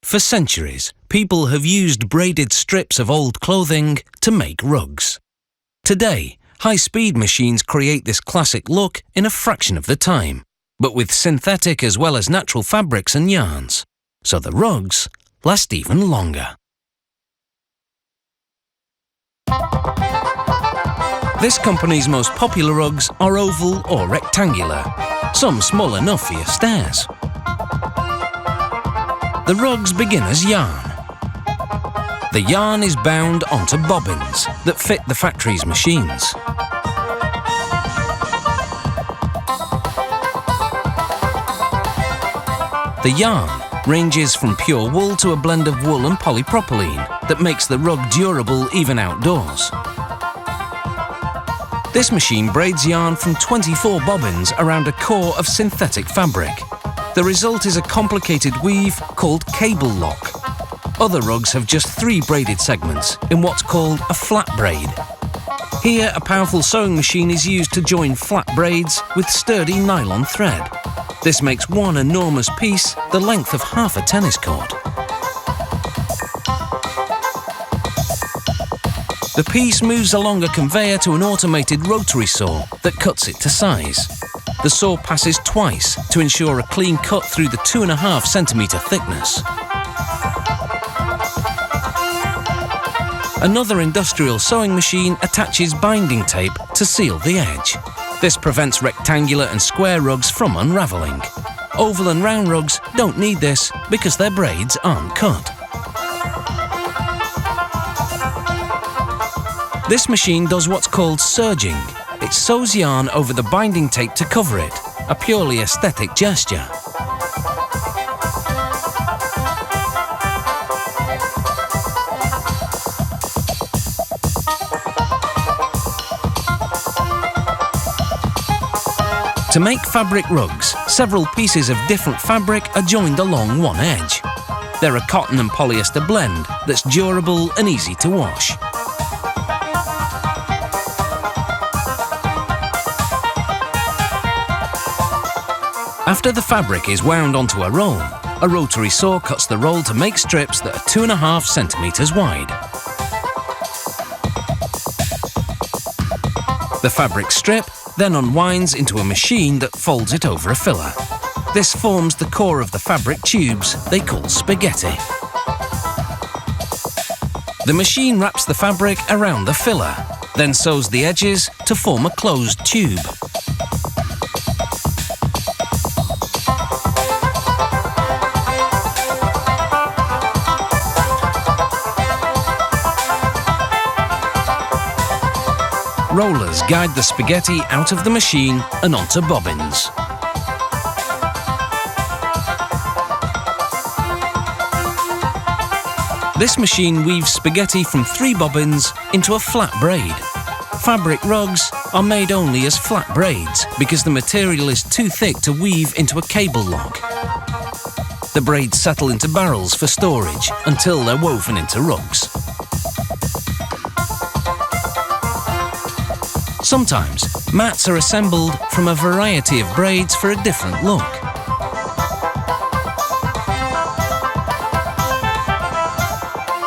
For centuries, people have used braided strips of old clothing to make rugs. Today, high-speed machines create this classic look in a fraction of the time, but with synthetic as well as natural fabrics and yarns, so the rugs last even longer. This company's most popular rugs are oval or rectangular, some small enough for your stairs. The rugs begin as yarn. The yarn is bound onto bobbins that fit the factory's machines. The yarn ranges from pure wool to a blend of wool and polypropylene that makes the rug durable even outdoors. This machine braids yarn from 24 bobbins around a core of synthetic fabric. The result is a complicated weave called cable lock. Other rugs have just 3 braided segments in what's called a flat braid. Here, a powerful sewing machine is used to join flat braids with sturdy nylon thread. This makes one enormous piece the length of half a tennis court. The piece moves along a conveyor to an automated rotary saw that cuts it to size. The saw passes twice to ensure a clean cut through the 2.5 centimetre thickness. Another industrial sewing machine attaches binding tape to seal the edge. This prevents rectangular and square rugs from unravelling. Oval and round rugs don't need this because their braids aren't cut. This machine does what's called serging. It sews yarn over the binding tape to cover it, a purely aesthetic gesture. To make fabric rugs, several pieces of different fabric are joined along one edge. They're a cotton and polyester blend that's durable and easy to wash. After the fabric is wound onto a roll, a rotary saw cuts the roll to make strips that are 2.5 centimetres wide. The fabric strip then unwinds into a machine that folds it over a filler. This forms the core of the fabric tubes they call spaghetti. The machine wraps the fabric around the filler, then sews the edges to form a closed tube. Rollers guide the spaghetti out of the machine and onto bobbins. This machine weaves spaghetti from 3 bobbins into a flat braid. Fabric rugs are made only as flat braids because the material is too thick to weave into a cable lock. The braids settle into barrels for storage until they're woven into rugs. Sometimes, mats are assembled from a variety of braids for a different look.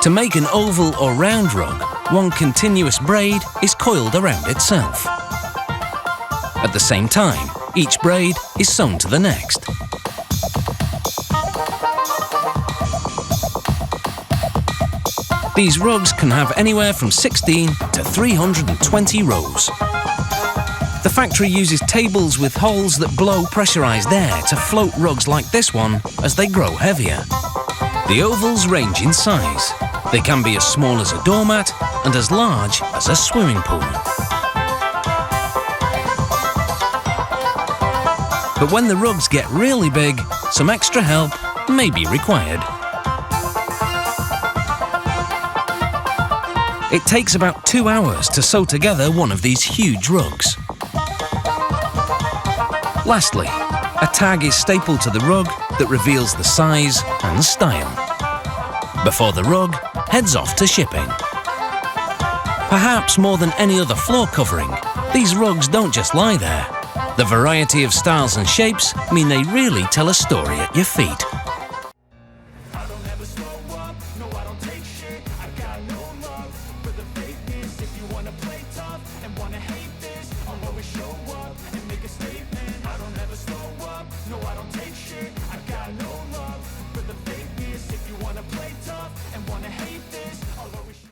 To make an oval or round rug, one continuous braid is coiled around itself. At the same time, each braid is sewn to the next. These rugs can have anywhere from 16 to 320 rows. The factory uses tables with holes that blow pressurized air to float rugs like this one as they grow heavier. The ovals range in size. They can be as small as a doormat and as large as a swimming pool. But when the rugs get really big, some extra help may be required. It takes about 2 hours to sew together one of these huge rugs. Lastly, a tag is stapled to the rug that reveals the size and style. Before the rug heads off to shipping. Perhaps more than any other floor covering, these rugs don't just lie there. The variety of styles and shapes mean they really tell a story at your feet. never slow up, no I don't take shit, I got no love